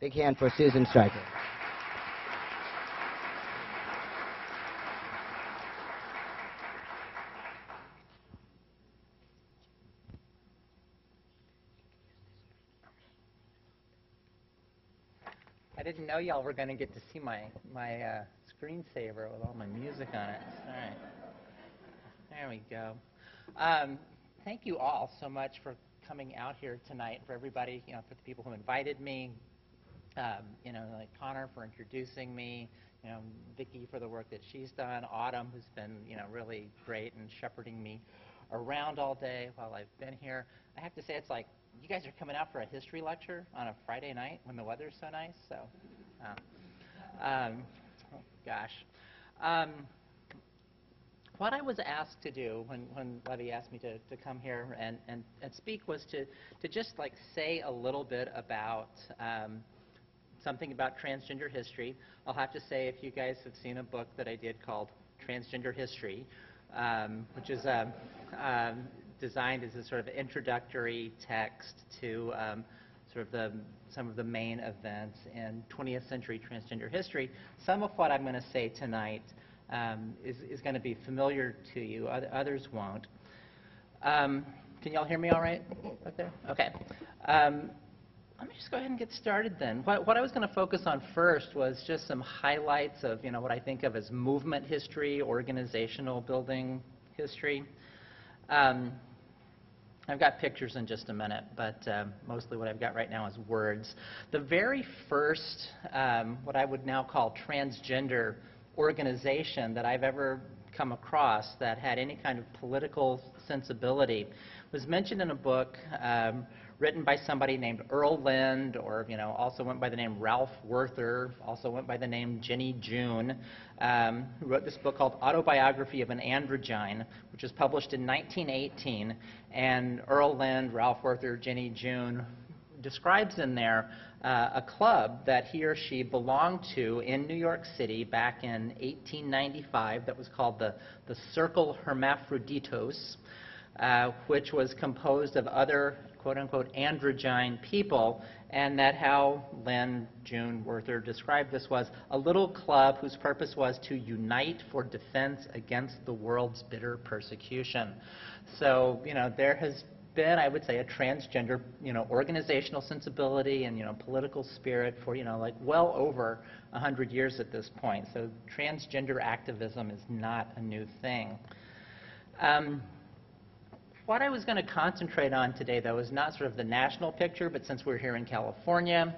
Big hand for Susan Stryker. I didn't know y'all were going to get to see my screensaver with all my music on it. All right. There we go. Thank you all so much for coming out here tonight, for everybody, for the people who invited me, like Connor for introducing me, Vicki for the work that she's done, Autumn, who's been, really great and shepherding me around all day while I've been here. I have to say, it's like you guys are coming out for a history lecture on a Friday night when the weather's so nice. So, oh gosh. What I was asked to do when Levy asked me to come here and speak was to just like say a little bit about something about transgender history. I'll have to say, if you guys have seen a book that I did called Transgender History, which is designed as a sort of introductory text to some of the main events in 20th century transgender history. Some of what I'm going to say tonight is going to be familiar to you. Others won't. Can you all hear me all right up there? Okay. Let me just go ahead and get started then. What I was going to focus on first was just some highlights of what I think of as movement history, organizational building history. I've got pictures in just a minute, but mostly what I've got right now is words. The very first, what I would now call transgender organization that I've ever come across that had any kind of political sensibility was mentioned in a book written by somebody named Earl Lind, or also went by the name Ralph Werther, also went by the name Jenny June, who wrote this book called Autobiography of an Androgyne, which was published in 1918. And Earl Lind, Ralph Werther, Jenny June describes in there a club that he or she belonged to in New York City back in 1895 that was called the Circle Hermaphroditos, which was composed of other quote-unquote androgyne people, and that how Lind, June, Werther described this was a little club whose purpose was to unite for defense against the world's bitter persecution. So, there has been, I would say, a transgender, organizational sensibility and, political spirit for, like well over 100 years at this point. So transgender activism is not a new thing. What I was going to concentrate on today, though, is not sort of the national picture, but since we're here in California,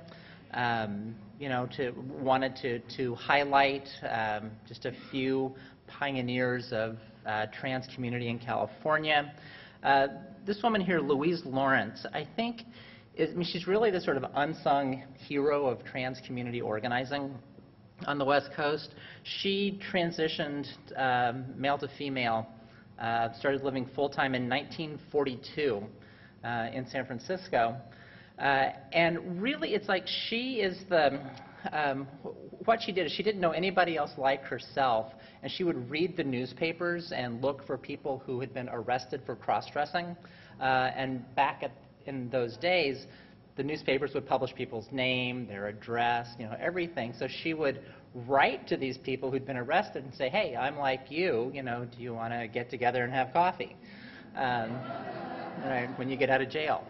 wanted to highlight just a few pioneers of trans community in California. This woman here, Louise Lawrence, I think, she's really the sort of unsung hero of trans community organizing on the West Coast. She transitioned male to female, started living full-time in 1942 in San Francisco. And really, it's like she is the, what she did is she didn't know anybody else like herself, and she would read the newspapers and look for people who had been arrested for cross-dressing. And back in those days, the newspapers would publish people's name, their address, everything. So she would write to these people who'd been arrested and say, hey, I'm like you, do you want to get together and have coffee when you get out of jail?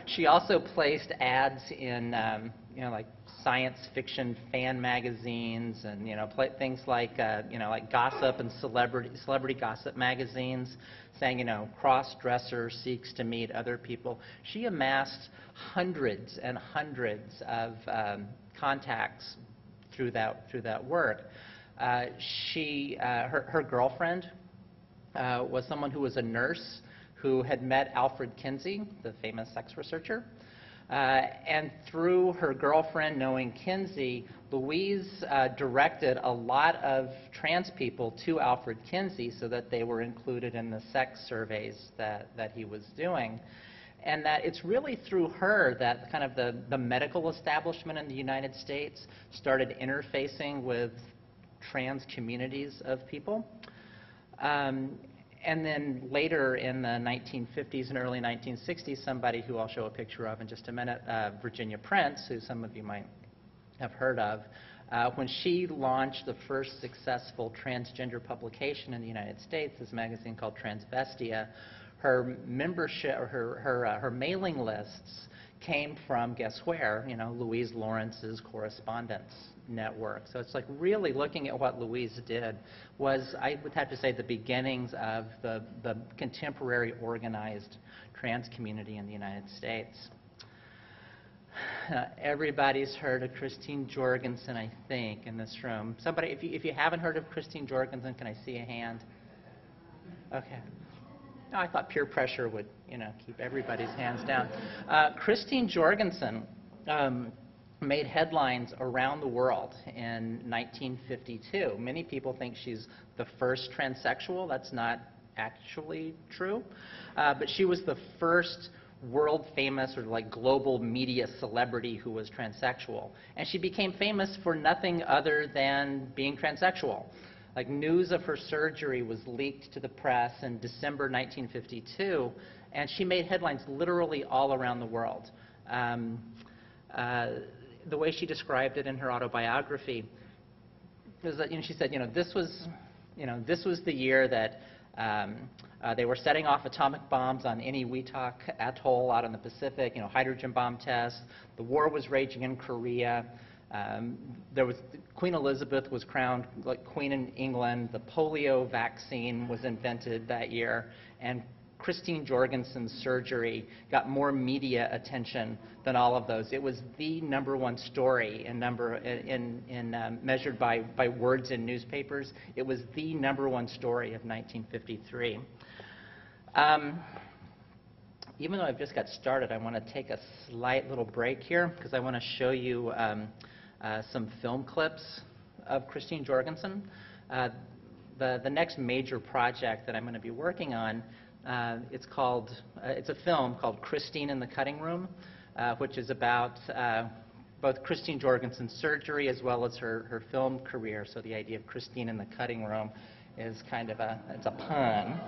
She also placed ads in, like science fiction fan magazines and, things like, like gossip and celebrity gossip magazines, saying, cross-dresser seeks to meet other people. She amassed hundreds and hundreds of contacts through that work. Her girlfriend was someone who was a nurse who had met Alfred Kinsey, the famous sex researcher. And through her girlfriend knowing Kinsey, Louise directed a lot of trans people to Alfred Kinsey so that they were included in the sex surveys that he was doing. And that it's really through her that kind of the medical establishment in the United States started interfacing with trans communities of people. And then later in the 1950s and early 1960s, somebody who I'll show a picture of in just a minute, Virginia Prince, who some of you might have heard of, when she launched the first successful transgender publication in the United States, this magazine called Transvestia, her membership, or her mailing lists came from, guess where? You know, Louise Lawrence's Correspondence Network. So it's like really looking at what Louise did was, I would have to say, the beginnings of the contemporary organized trans community in the United States. Everybody's heard of Christine Jorgensen, I think, in this room. Somebody, if you haven't heard of Christine Jorgensen, can I see a hand? Okay. No, I thought peer pressure would, you know, keep everybody's hands down. Christine Jorgensen made headlines around the world in 1952. Many people think she's the first transsexual. That's not actually true. But she was the first world-famous or like global media celebrity who was transsexual. And she became famous for nothing other than being transsexual. Like, news of her surgery was leaked to the press in December 1952, and she made headlines literally all around the world. The way she described it in her autobiography was that, you know, she said, this was the year that they were setting off atomic bombs on Eniwetok Atoll out in the Pacific, hydrogen bomb tests. The war was raging in Korea. Queen Elizabeth was crowned like Queen in England. The polio vaccine was invented that year, and Christine Jorgensen's surgery got more media attention than all of those. It was the #1 story in measured by words in newspapers. It was the #1 story of 1953. Even though I've just got started, I want to take a slight little break here because I want to show you some film clips of Christine Jorgensen. The next major project that I'm going to be working on, it's a film called Christine in the Cutting Room, which is about both Christine Jorgensen's surgery as well as her film career. So the idea of Christine in the Cutting Room is kind of it's a pun.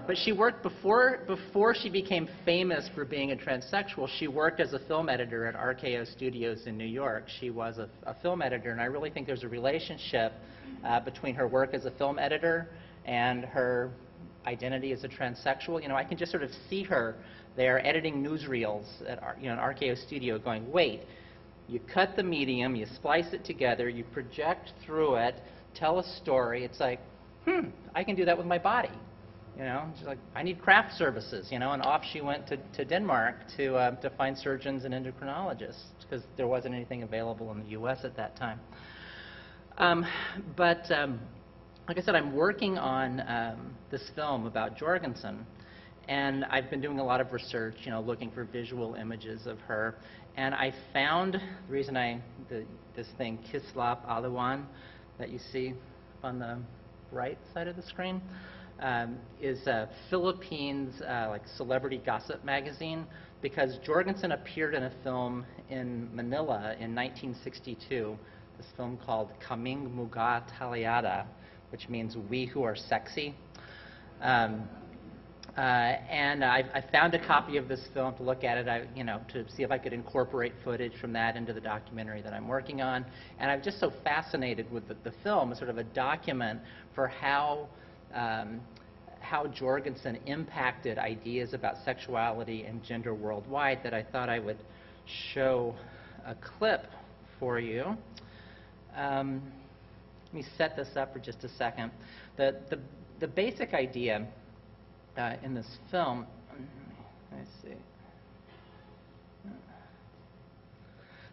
But she worked before she became famous for being a transsexual. She worked as a film editor at RKO Studios in New York. She was a film editor, and I really think there's a relationship between her work as a film editor and her identity as a transsexual. I can just sort of see her there editing newsreels at an RKO studio, going, "Wait, you cut the medium, you splice it together, you project through it, tell a story." It's like, I can do that with my body. She's like, "I need craft services," and off she went to Denmark to find surgeons and endocrinologists because there wasn't anything available in the U.S. at that time. Like I said, I'm working on this film about Jorgensen, and I've been doing a lot of research, looking for visual images of her, and I found the reason this thing, Kislap Aliwan, that you see on the right side of the screen, is Philippines like celebrity gossip magazine, because Jorgensen appeared in a film in Manila in 1962, this film called Kaming Muga Talyada, which means "we who are sexy." And I found a copy of this film to look at it, to see if I could incorporate footage from that into the documentary that I'm working on. And I'm just so fascinated with the film as sort of a document for how Jorgensen impacted ideas about sexuality and gender worldwide that I thought I would show a clip for you. Let me set this up for just a second. The basic idea in this film, let's see.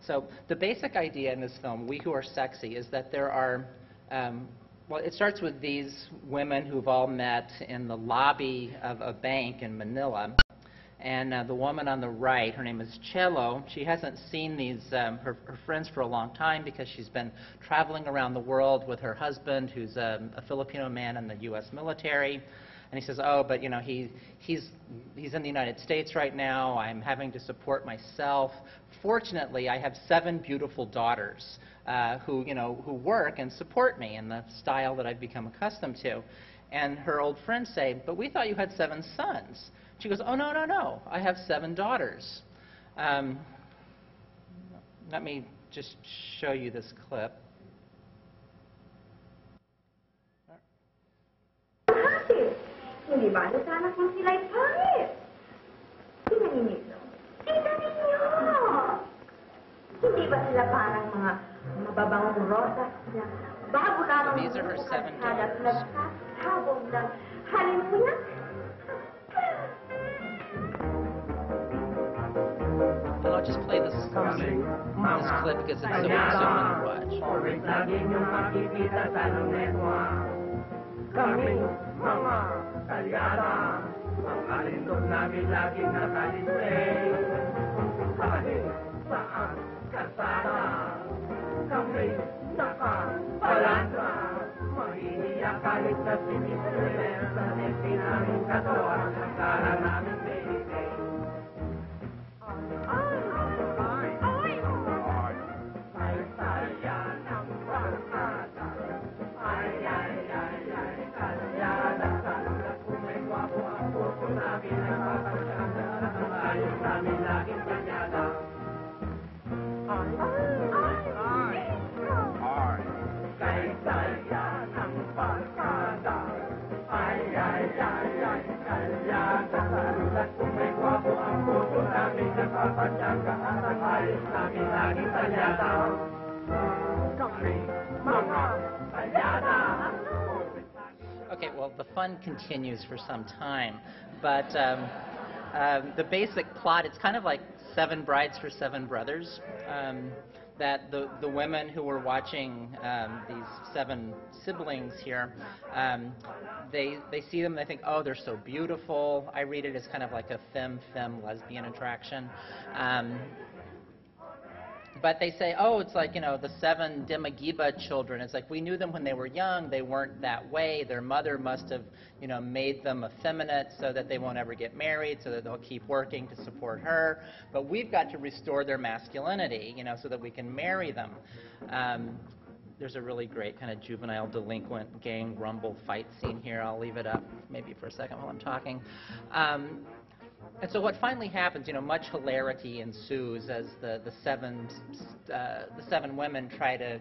So the basic idea in this film, "We Who Are Sexy," is that there are, well, it starts with these women who've all met in the lobby of a bank in Manila. And the woman on the right, her name is Chelo. She hasn't seen her friends for a long time because she's been traveling around the world with her husband, who's a Filipino man in the U.S. military. And he says, "Oh, but he's in the United States right now. I'm having to support myself. Fortunately, I have 7 beautiful daughters who work and support me in the style that I've become accustomed to." And her old friends say, but we thought you had 7 sons. She goes, oh, no, no, no, I have 7 daughters. Let me just show you this clip. Hindi ba? Sana kung sila'y pangit. Tingnan ninyo. Tingnan ninyo! Hindi ba sila parang mga mababangong rosas na bago lamang These are her 7 daughters. Nagkasabog ng halimuyak? And I'll just play this clip because it's so fun to watch. Kami mga kalyada, ang alindog namin laging nakadisplay. Kahit saan kasada, kami nakapalanda. Mahihiyak kahit na sinisirler, sa nepi namin katawan, ang kala namin baby. Saya ng barkada, ay, ay, ay, ay, kalyada, kalyada, kung may gwapo ang puso namin ay papasyada, ang ayos namin laging kalyada. Ay, ay, ay, kay saya ng barkada, ay, ay, ay, ay, kalyada, kalyada, kung may gwapo ang puso namin ay papasyada, ang ayos namin laging kalyada. Okay, well, the fun continues for some time, but the basic plot, it's kind of like 7 Brides for 7 Brothers, that the women who were watching these 7 siblings here, they see them and they think, oh, they're so beautiful. I read it as kind of like a femme-femme lesbian attraction. But they say, oh, it's like, you know, the 7 Demagiba children. It's like we knew them when they were young. They weren't that way. Their mother must have, you know, made them effeminate so that they won't ever get married, so that they'll keep working to support her. But we've got to restore their masculinity, you know, so that we can marry them. There's a really great kind of juvenile delinquent gang rumble fight scene here. I'll leave it up maybe for a second while I'm talking. And so what finally happens, you know, much hilarity ensues as the 7 women try to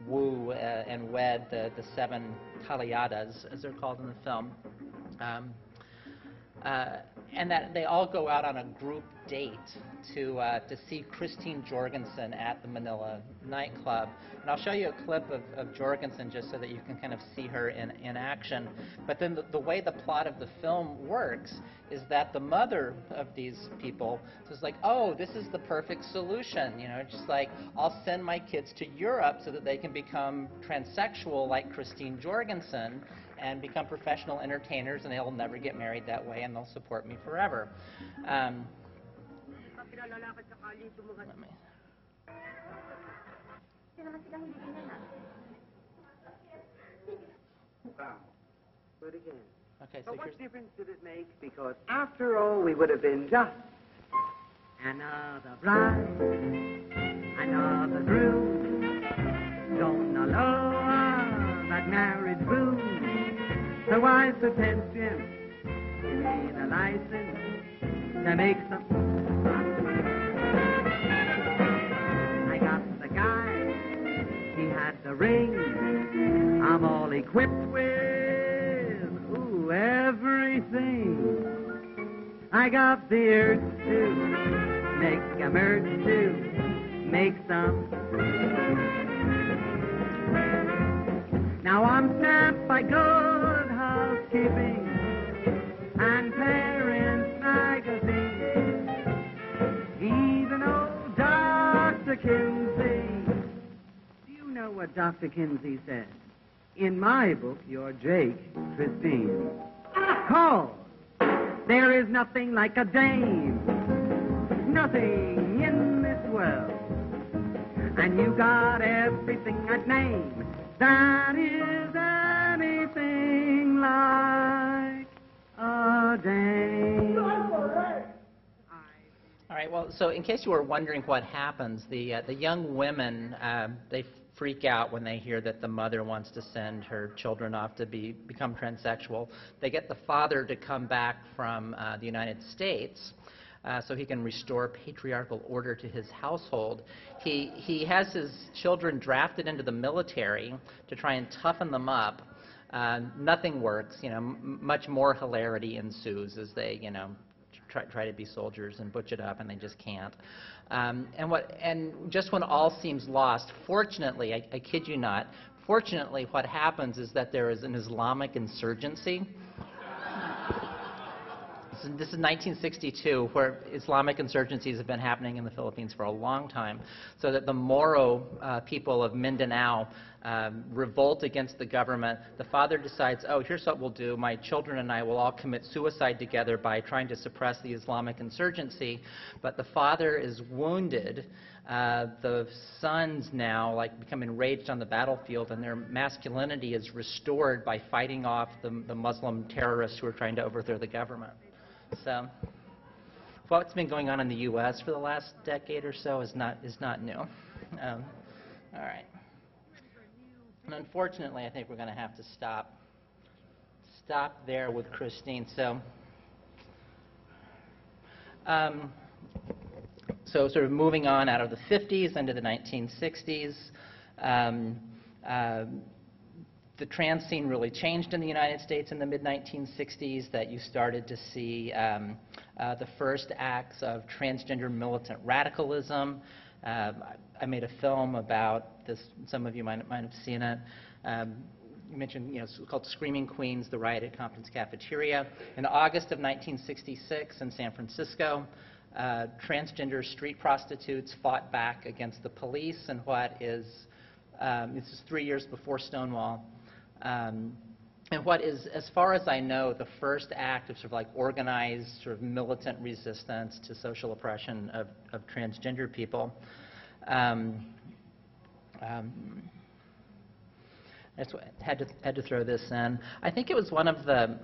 woo and wed the 7 Kalyadas, as they're called in the film. And that they all go out on a group date to see Christine Jorgensen at the Manila nightclub. And I'll show you a clip of Jorgensen just so that you can kind of see her in action. But then the way the plot of the film works is that the mother of these people is like, oh, this is the perfect solution. You know, just like, I'll send my kids to Europe so that they can become transsexual like Christine Jorgensen and become professional entertainers, and they'll never get married that way, and they'll support me forever. Let me. But again. Okay, so but what difference did it make? Because after all, we would have been just another bride, another groom, gonna lower that marriage boom. So why's the tension? You need a license to make some. I got the guy, he had the ring. I'm all equipped with, ooh, everything. I got the urge to make a merge to make some. Now I'm stamped by Good Housekeeping and Parents Magazine. Even old Dr. Kinsey. Do you know what Dr. Kinsey said? In my book, you're Jake Christine. Call! There is nothing like a dame. Nothing in this world. And you got everything I'd name. That is anything like a dame. All right, well, so in case you were wondering what happens, the young women, they freak out when they hear that the mother wants to send her children off to become transsexual. They get the father to come back from the United States so he can restore patriarchal order to his household. He has his children drafted into the military to try and toughen them up. Nothing works. Much more hilarity ensues as they, try to be soldiers and butch it up, and they just can't. And just when all seems lost, fortunately, I kid you not, fortunately, what happens is that there is an Islamic insurgency. This is 1962, where Islamic insurgencies have been happening in the Philippines for a long time, so that the Moro people of Mindanao revolt against the government. The father decides, oh, here's what we'll do. My children and I will all commit suicide together by trying to suppress the Islamic insurgency. But the father is wounded. The sons now become enraged on the battlefield, and their masculinity is restored by fighting off the Muslim terrorists who are trying to overthrow the government. So what's been going on in the U.S. for the last decade or so is not new. All right. And unfortunately, I think we're going to have to stop there with Christine. So sort of moving on out of the 50s into the 1960s. The trans scene really changed in the United States in the mid-1960s, that you started to see the first acts of transgender militant radicalism. I made a film about this. Some of you might have seen it. You mentioned, it's called Screaming Queens, the riot at Compton's Cafeteria. In August of 1966 in San Francisco, transgender street prostitutes fought back against the police in what is, this is 3 years before Stonewall, and what is, as far as I know, the first act of sort of organized sort of militant resistance to social oppression of transgender people. That's what, had to throw this in. I think it was one of the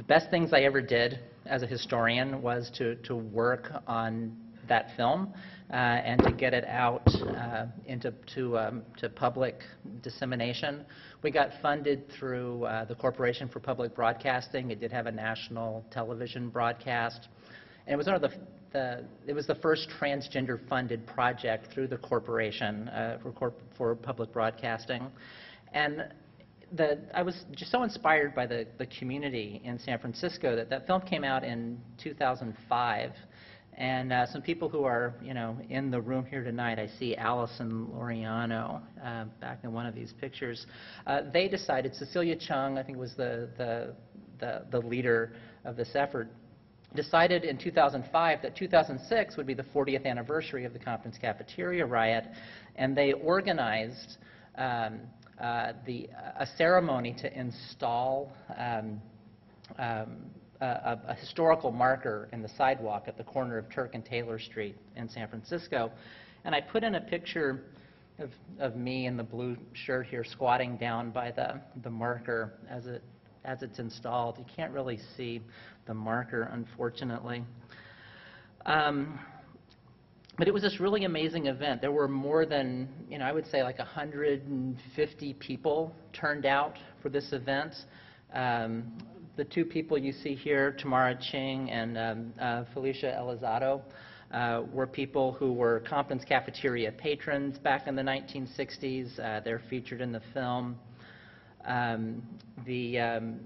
best things I ever did as a historian was to work on that film and to get it out to public dissemination. We got funded through the Corporation for Public Broadcasting. It did have a national television broadcast, and it was one of it was the first transgender-funded project through the Corporation for Public Broadcasting. And I was just so inspired by the community in San Francisco that film came out in 2005. And some people who are, in the room here tonight, I see Allison Loriano back in one of these pictures. They decided, Cecilia Chung, I think was the leader of this effort, decided in 2005 that 2006 would be the 40th anniversary of the Compton's Cafeteria riot, and they organized a ceremony to install a historical marker in the sidewalk at the corner of Turk and Taylor Street in San Francisco. And I put in a picture of me in the blue shirt here squatting down by the marker as it's installed. You can't really see the marker, unfortunately. But it was this really amazing event. There were more than, I would say 150 people turned out for this event. The two people you see here, Tamara Ching and Felicia Elizondo, were people who were Compton's Cafeteria patrons back in the 1960s. They're featured in the film. The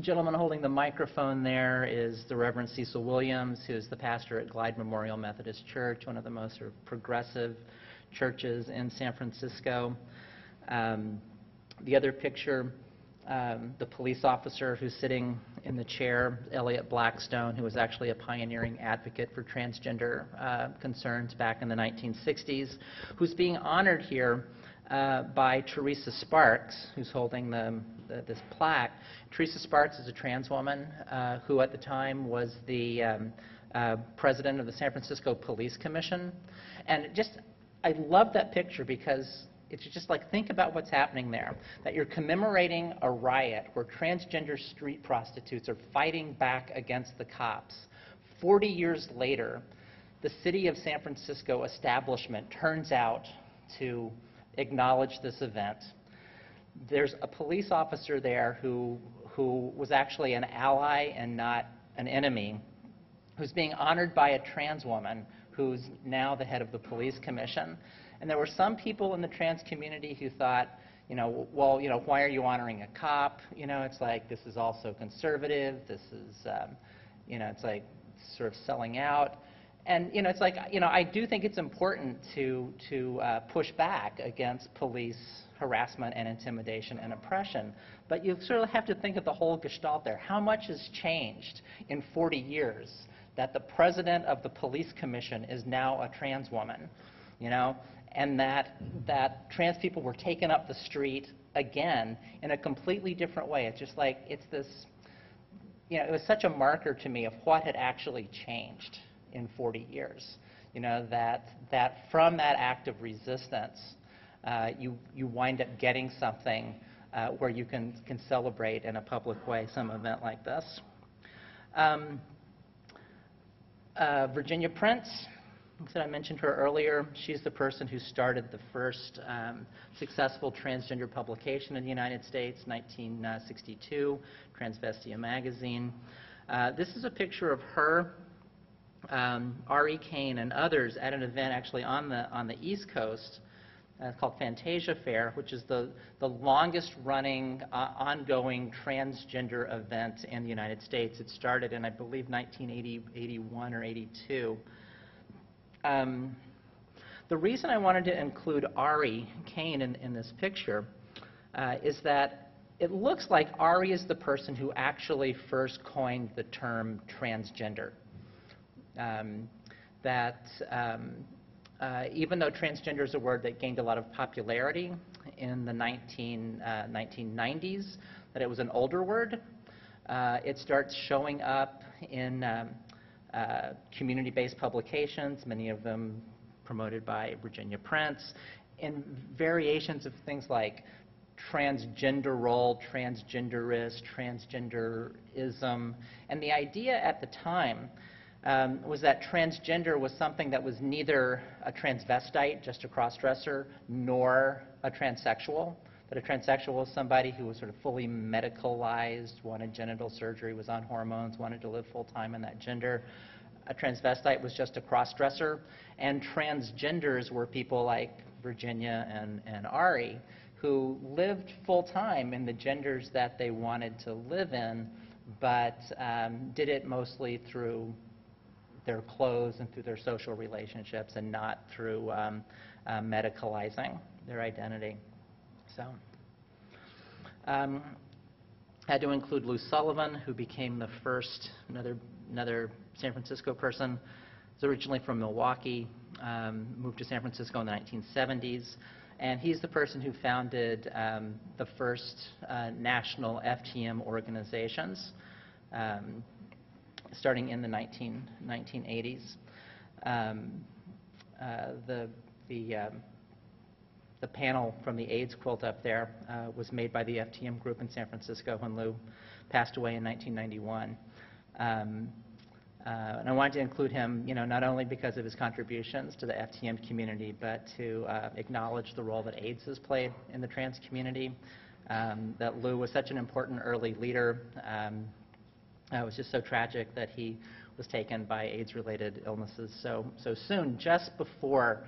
gentleman holding the microphone there is the Reverend Cecil Williams, who is the pastor at Glide Memorial Methodist Church, one of the most sort of progressive churches in San Francisco. The other picture, the police officer who's sitting in the chair, Elliot Blackstone, who was actually a pioneering advocate for transgender concerns back in the 1960s, who's being honored here by Teresa Sparks, who's holding this plaque. Teresa Sparks is a trans woman who at the time was the president of the San Francisco Police Commission. And I love that picture because it's just think about what's happening there, that you're commemorating a riot where transgender street prostitutes are fighting back against the cops 40 years later, the city of San Francisco establishment turns out to acknowledge this event. There's a police officer there who was actually an ally and not an enemy, who's being honored by a trans woman who's now the head of the police commission. And there were some people in the trans community who thought, well, why are you honoring a cop? It's like, this is also conservative. This is, it's like sort of selling out. And, it's like, I do think it's important to push back against police harassment and intimidation and oppression. But you sort of have to think of the whole gestalt there. How much has changed in 40 years that the president of the police commission is now a trans woman, and that trans people were taken up the street again in a completely different way. It's just like, it's this, it was such a marker to me of what had actually changed in 40 years. That from that act of resistance, you wind up getting something where you can celebrate in a public way some event like this. Virginia Prince, I mentioned her earlier. She's the person who started the first successful transgender publication in the United States, 1962, Transvestia magazine. This is a picture of her, R.E. Kane, and others at an event actually on the East Coast called Fantasia Fair, which is the longest running ongoing transgender event in the United States. It started in, I believe, 1981 or 82. The reason I wanted to include R.E. Kane in this picture is that it looks like R.E. is the person who actually first coined the term transgender. Even though transgender is a word that gained a lot of popularity in the 1990s, that it was an older word, it starts showing up in community-based publications, many of them promoted by Virginia Prince, in variations of things like transgender role, transgenderist, transgenderism. And the idea at the time was that transgender was something that was neither a transvestite, just a cross-dresser, nor a transsexual. That a transsexual was somebody who was sort of fully medicalized, wanted genital surgery, was on hormones, wanted to live full-time in that gender. A transvestite was just a cross-dresser. And transgenders were people like Virginia and Ari, who lived full-time in the genders that they wanted to live in, but did it mostly through their clothes and through their social relationships and not through medicalizing their identity. So, had to include Lou Sullivan, who became the first, another San Francisco person. He's originally from Milwaukee, moved to San Francisco in the 1970s, and he's the person who founded the first national FTM organizations, starting in the 1980s. The panel from the AIDS quilt up there was made by the FTM group in San Francisco when Lou passed away in 1991. And I wanted to include him, not only because of his contributions to the FTM community, but to acknowledge the role that AIDS has played in the trans community. That Lou was such an important early leader. It was just so tragic that he was taken by AIDS-related illnesses so soon, just before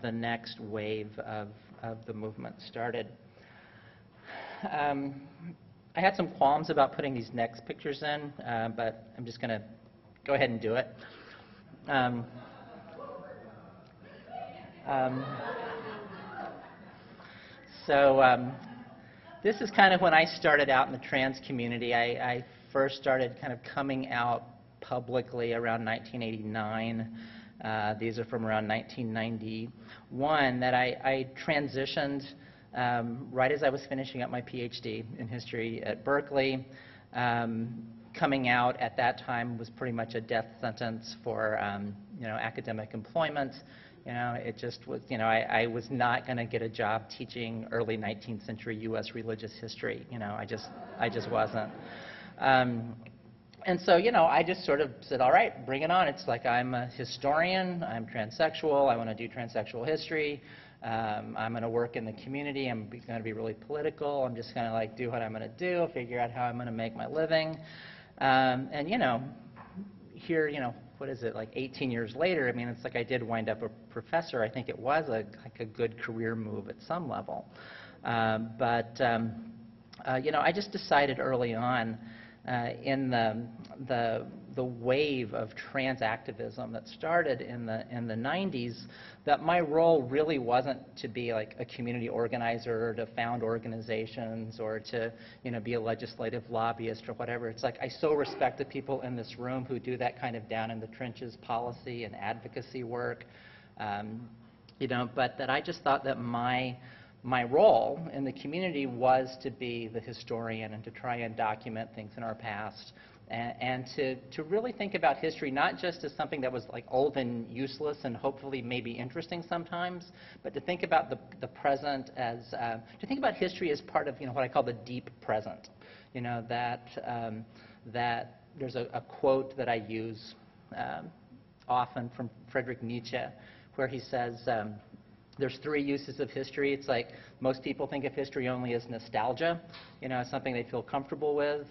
the next wave of the movement started. I had some qualms about putting these next pictures in, but I'm just going to go ahead and do it. This is kind of when I started out in the trans community. I first started kind of coming out publicly around 1989. These are from around 1991, that I transitioned right as I was finishing up my PhD in history at Berkeley. Coming out at that time was pretty much a death sentence for academic employment. It just was, I was not going to get a job teaching early 19th century U.S. religious history. I just wasn't. And so, you know, I just sort of said, all right, bring it on. It's like I'm a historian, I'm transsexual, I want to do transsexual history, I'm going to work in the community, I'm going to be really political, I'm just going to like do what I'm going to do, figure out how I'm going to make my living. And, you know, here, you know, what is it, like 18 years later, I mean, it's like I did wind up a professor. I think it was like a good career move at some level. You know, I just decided early on in the wave of trans activism that started in the 90s that my role really wasn't to be like a community organizer or to found organizations or to, you know, be a legislative lobbyist or whatever. It's like I so respect the people in this room who do that kind of down in the trenches policy and advocacy work, you know, but that I just thought that my role in the community was to be the historian and to try and document things in our past and to really think about history not just as something that was like old and useless and hopefully maybe interesting sometimes, but to think about the present as, to think about history as part of, you know, what I call the deep present. You know, that there's a quote that I use often from Friedrich Nietzsche where he says, there's three uses of history. It's like most people think of history only as nostalgia, you know, as something they feel comfortable with.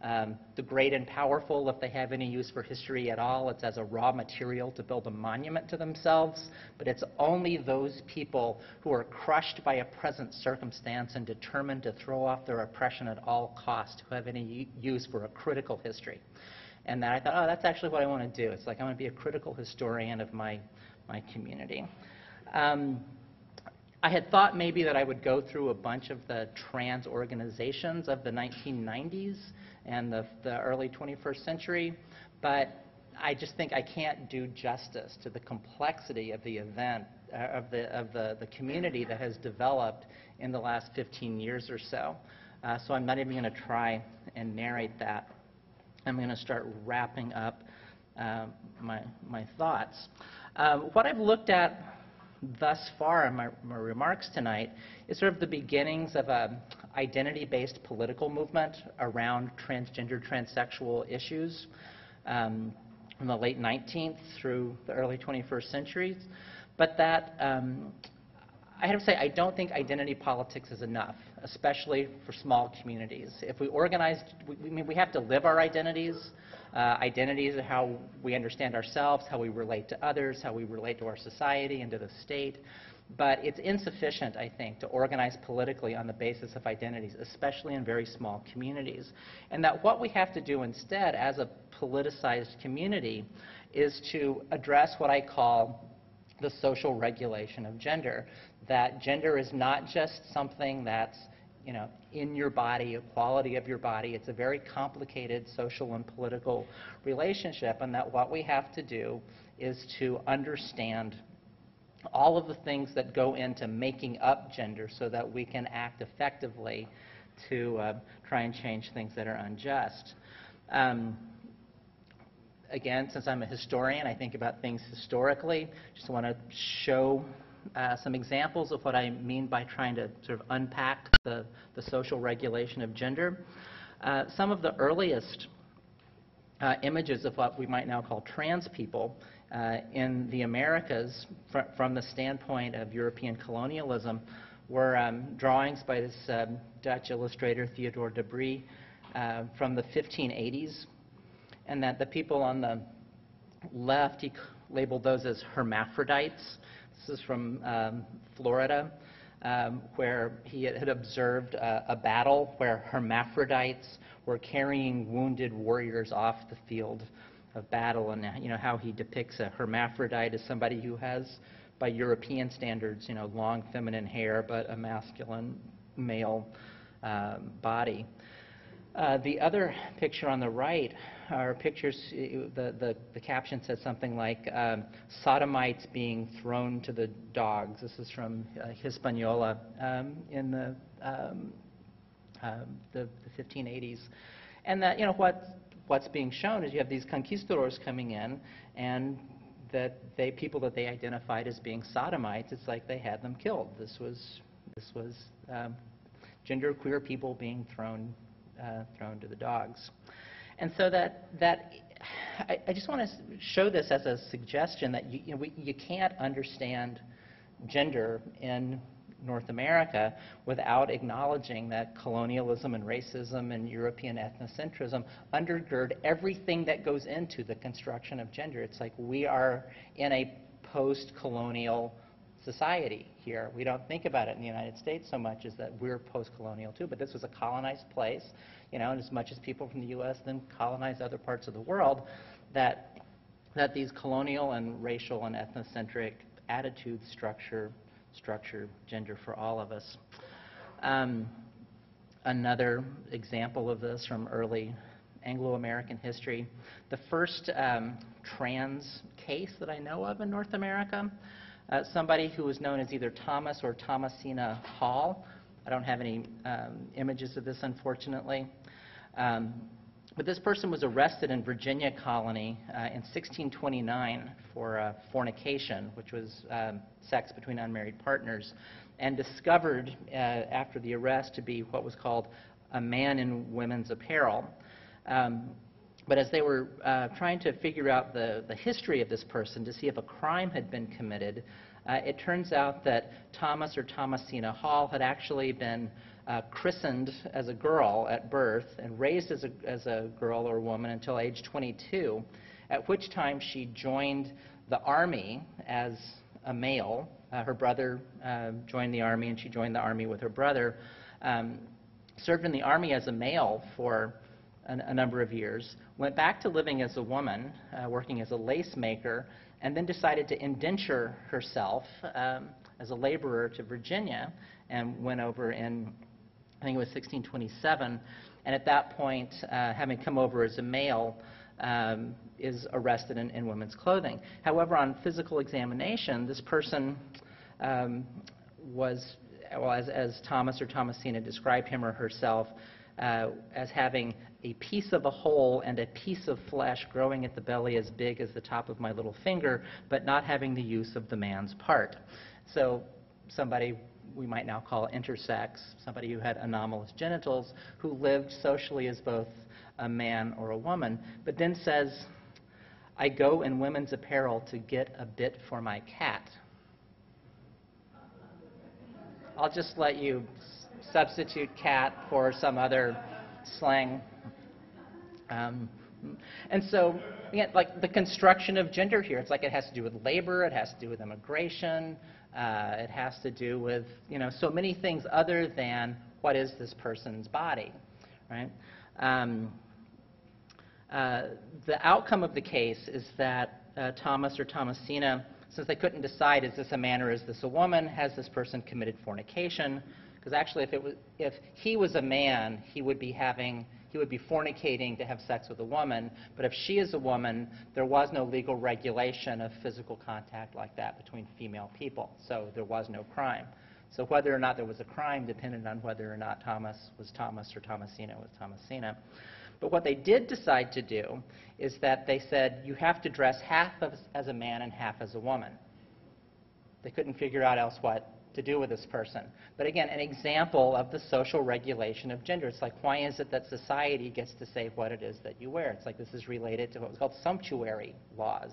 The great and powerful, if they have any use for history at all, it's as a raw material to build a monument to themselves. But it's only those people who are crushed by a present circumstance and determined to throw off their oppression at all costs who have any use for a critical history. And that I thought, oh, that's actually what I want to do. It's like I want to be a critical historian of my community. I had thought maybe that I would go through a bunch of the trans organizations of the 1990s and the early 21st century, but I just think I can't do justice to the complexity of the event, of the community that has developed in the last 15 years or so. So I'm not even going to try and narrate that. I'm going to start wrapping up my thoughts. What I've looked at thus far in my remarks tonight is sort of the beginnings of an identity-based political movement around transgender, transsexual issues from the late 19th through the early 21st centuries. But that, I have to say, I don't think identity politics is enough, especially for small communities. If we organize, we have to live our identities. Identities are how we understand ourselves, how we relate to others, how we relate to our society and to the state. But it's insufficient, I think, to organize politically on the basis of identities, especially in very small communities. And that what we have to do instead as a politicized community is to address what I call the social regulation of gender. That gender is not just something that's, you know, in your body, a quality of your body. It's a very complicated social and political relationship, and that what we have to do is to understand all of the things that go into making up gender so that we can act effectively to try and change things that are unjust. Again, since I'm a historian, I think about things historically. Just want to show some examples of what I mean by trying to sort of unpack the social regulation of gender. Some of the earliest images of what we might now call trans people in the Americas from the standpoint of European colonialism were drawings by this Dutch illustrator Theodore de Brie from the 1580s, and that the people on the left, he labeled those as hermaphrodites. This is from Florida, where he had observed a battle where hermaphrodites were carrying wounded warriors off the field of battle, and you know how he depicts a hermaphrodite as somebody who has, by European standards, you know, long feminine hair but a masculine male body. The other picture on the right are pictures, the caption says something like sodomites being thrown to the dogs. This is from Hispaniola in the 1580s. And that, you know, what's being shown is you have these conquistadors coming in, and that people that they identified as being sodomites, it's like they had them killed. This was genderqueer people being thrown to the dogs. And so I just want to show this as a suggestion that you can't understand gender in North America without acknowledging that colonialism and racism and European ethnocentrism undergird everything that goes into the construction of gender. It's like we are in a post-colonial society here. We don't think about it in the United States so much as that we're post-colonial too, but this was a colonized place, and as much as people from the U.S. then colonized other parts of the world, that these colonial and racial and ethnocentric attitudes structure gender for all of us. Another example of this from early Anglo-American history, the first trans case that I know of in North America, somebody who was known as either Thomas or Thomasina Hall. I don't have any images of this, unfortunately. But this person was arrested in Virginia colony in 1629 for fornication, which was sex between unmarried partners, and discovered after the arrest to be what was called a man in women's apparel. But as they were trying to figure out the history of this person to see if a crime had been committed, it turns out that Thomas or Thomasina Hall had actually been christened as a girl at birth and raised as a girl or woman until age 22, at which time she joined the army as a male. Her brother joined the army, and she joined the army with her brother, served in the army as a male for a number of years, went back to living as a woman, working as a lace maker, and then decided to indenture herself as a laborer to Virginia, and went over in, I think it was 1627, and at that point, having come over as a male, is arrested in women's clothing. However, on physical examination, this person was, well, as Thomas or Thomasina described him or herself, as having a piece of a hole and a piece of flesh growing at the belly as big as the top of my little finger, but not having the use of the man's part. So somebody we might now call intersex, somebody who had anomalous genitals, who lived socially as both a man or a woman, but then says, I go in women's apparel to get a bit for my cat. I'll just let you substitute cat for some other slang. And so, again, like the construction of gender here, it's like it has to do with labor, it has to do with immigration, it has to do with, so many things other than what is this person's body, right? The outcome of the case is that Thomas or Thomasina, since they couldn't decide, is this a man or is this a woman, has this person committed fornication? Because actually, if he was a man, he would be fornicating to have sex with a woman. But if she is a woman, there was no legal regulation of physical contact like that between female people. So there was no crime. So whether or not there was a crime depended on whether or not Thomas was Thomas or Thomasina was Thomasina. But what they did decide to do is that they said, you have to dress half as a man and half as a woman. They couldn't figure out else what to do with this person. But again, an example of the social regulation of gender. It's like, why is it that society gets to say what it is that you wear? It's like this is related to what was called sumptuary laws.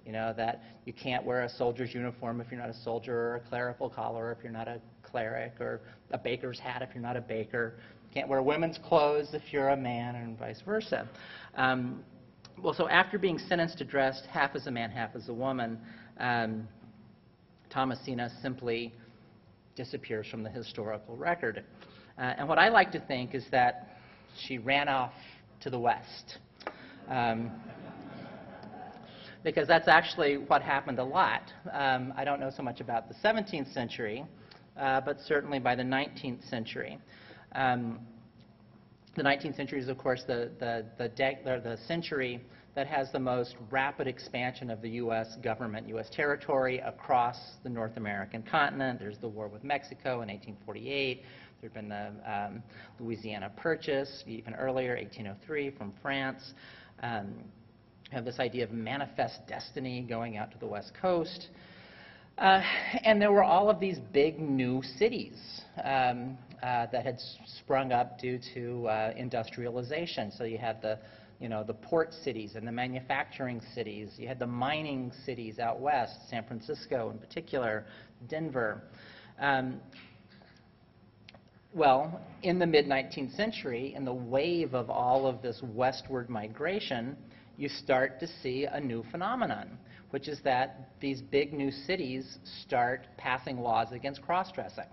That you can't wear a soldier's uniform if you're not a soldier, or a clerical collar if you're not a cleric, or a baker's hat if you're not a baker. You can't wear women's clothes if you're a man, and vice versa. Well, so after being sentenced to dress half as a man, half as a woman, Thomasina simply disappears from the historical record. And what I like to think is that she ran off to the West. Because that's actually what happened a lot. I don't know so much about the 17th century, but certainly by the 19th century. The 19th century is, of course, the century that has the most rapid expansion of the U.S. government, U.S. territory across the North American continent. There's the war with Mexico in 1848. There had been the Louisiana Purchase, even earlier, 1803, from France. We have this idea of manifest destiny going out to the West Coast. And there were all of these big new cities that had sprung up due to industrialization. So you had the you know, the port cities and the manufacturing cities. You had the mining cities out west, San Francisco in particular, Denver. Well, in the mid-19th century, in the wave of all of this westward migration, you start to see a new phenomenon, which is that these big new cities start passing laws against cross-dressing.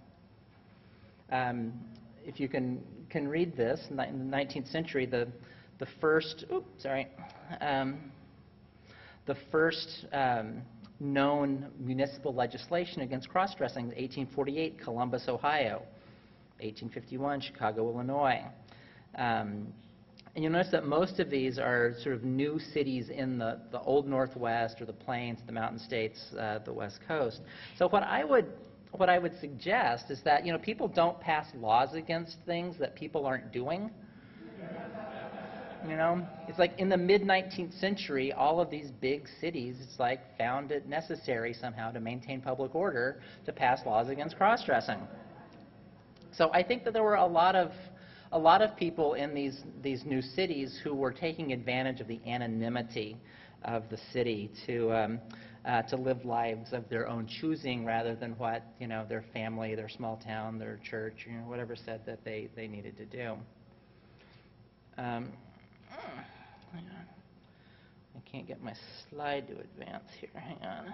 If you can read this, in the 19th century, the first known municipal legislation against cross-dressing is 1848, Columbus, Ohio. 1851, Chicago, Illinois. And you'll notice that most of these are sort of new cities in the old Northwest or the Plains, the Mountain States, the West Coast. So what I would suggest is that, you know, people don't pass laws against things that people aren't doing. You know, it's like in the mid-19th century, all of these big cities, it's like found it necessary somehow to maintain public order to pass laws against cross-dressing. So I think that there were a lot of people in these new cities who were taking advantage of the anonymity of the city to live lives of their own choosing rather than what, you know, their family, their small town, their church, you know, whatever said that they needed to do. Hang on. I can't get my slide to advance here. Hang on.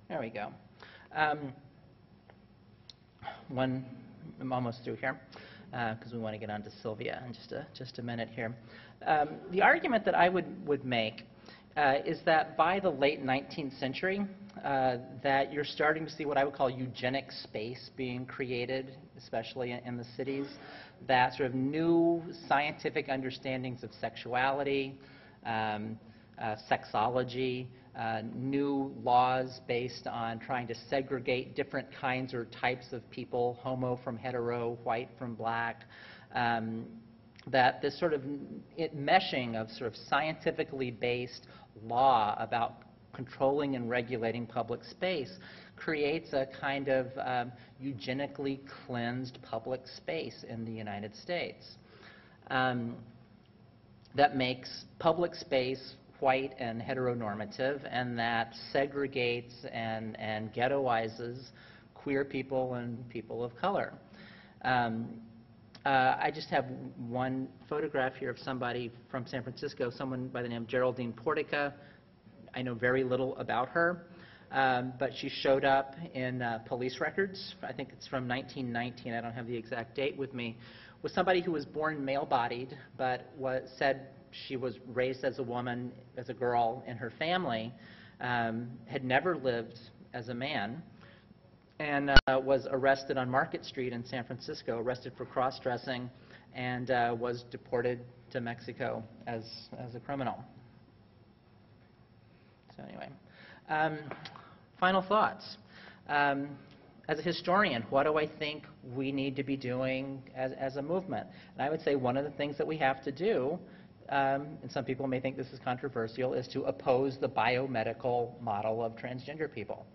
There we go. I'm almost through here because we want to get on to Sylvia in just a minute here. The argument that I would make is that by the late 19th century, that you're starting to see what I would call eugenic space being created, especially in the cities, that sort of new scientific understandings of sexuality, sexology, new laws based on trying to segregate different kinds or types of people, homo from hetero, white from black, that this sort of meshing of sort of scientifically based law about controlling and regulating public space creates a kind of eugenically cleansed public space in the United States that makes public space white and heteronormative, and that segregates and ghettoizes queer people and people of color. I just have one photograph here of somebody from San Francisco, someone by the name of Geraldine Portica. I know very little about her, but she showed up in police records. I think it's from 1919. I don't have the exact date with me. Was somebody who was born male-bodied, but said she was raised as a woman, as a girl in her family, had never lived as a man, and was arrested on Market Street in San Francisco, arrested for cross-dressing, and was deported to Mexico as a criminal. So anyway, final thoughts. As a historian, what do I think we need to be doing as a movement? And I would say one of the things that we have to do, and some people may think this is controversial, is to oppose the biomedical model of transgender people.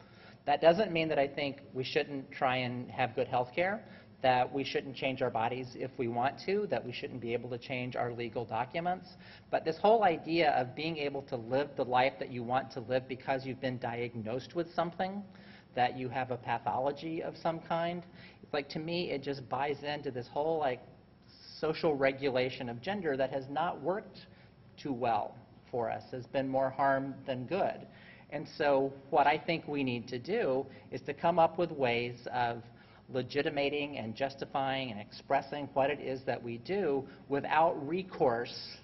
That doesn't mean that I think we shouldn't try and have good health care, that we shouldn't change our bodies if we want to, that we shouldn't be able to change our legal documents. But this whole idea of being able to live the life that you want to live because you've been diagnosed with something, that you have a pathology of some kind, it's like, to me, it just buys into this whole like social regulation of gender that has not worked too well for us, has been more harm than good. And so what I think we need to do is to come up with ways of legitimating and justifying and expressing what it is that we do without recourse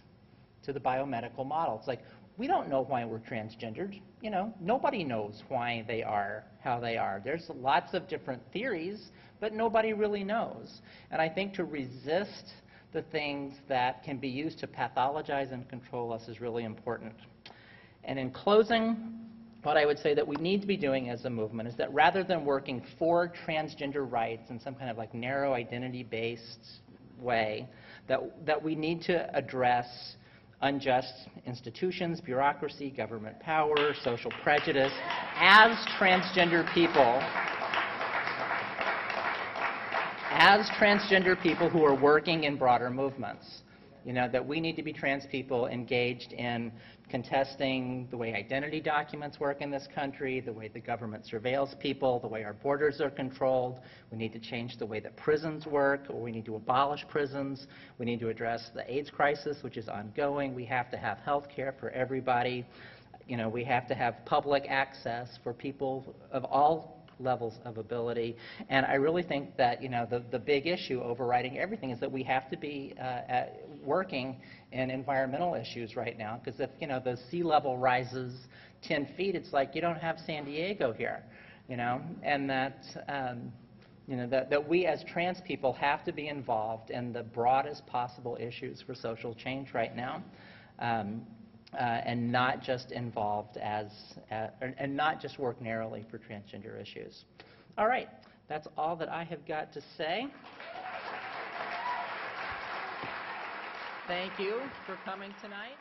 to the biomedical model. It's like, we don't know why we're transgendered. You know, nobody knows why they are how they are. There's lots of different theories, but nobody really knows. And I think to resist the things that can be used to pathologize and control us is really important. And in closing, what I would say that we need to be doing as a movement is that rather than working for transgender rights in some kind of like narrow identity-based way, that we need to address unjust institutions, bureaucracy, government power, social prejudice as transgender people who are working in broader movements. that we need to be trans people engaged in contesting the way identity documents work in this country, the way the government surveils people, the way our borders are controlled. We need to change the way that prisons work, or we need to abolish prisons. We need to address the AIDS crisis, which is ongoing. We have to have health care for everybody. We have to have public access for people of all levels of ability. And I really think that, the big issue overriding everything is that we have to be working in environmental issues right now, because if, the sea level rises 10 feet, it's like you don't have San Diego here, and that, that we as trans people have to be involved in the broadest possible issues for social change right now. And not just involved and not just work narrowly for transgender issues. All right, that's all that I have got to say. Thank you for coming tonight.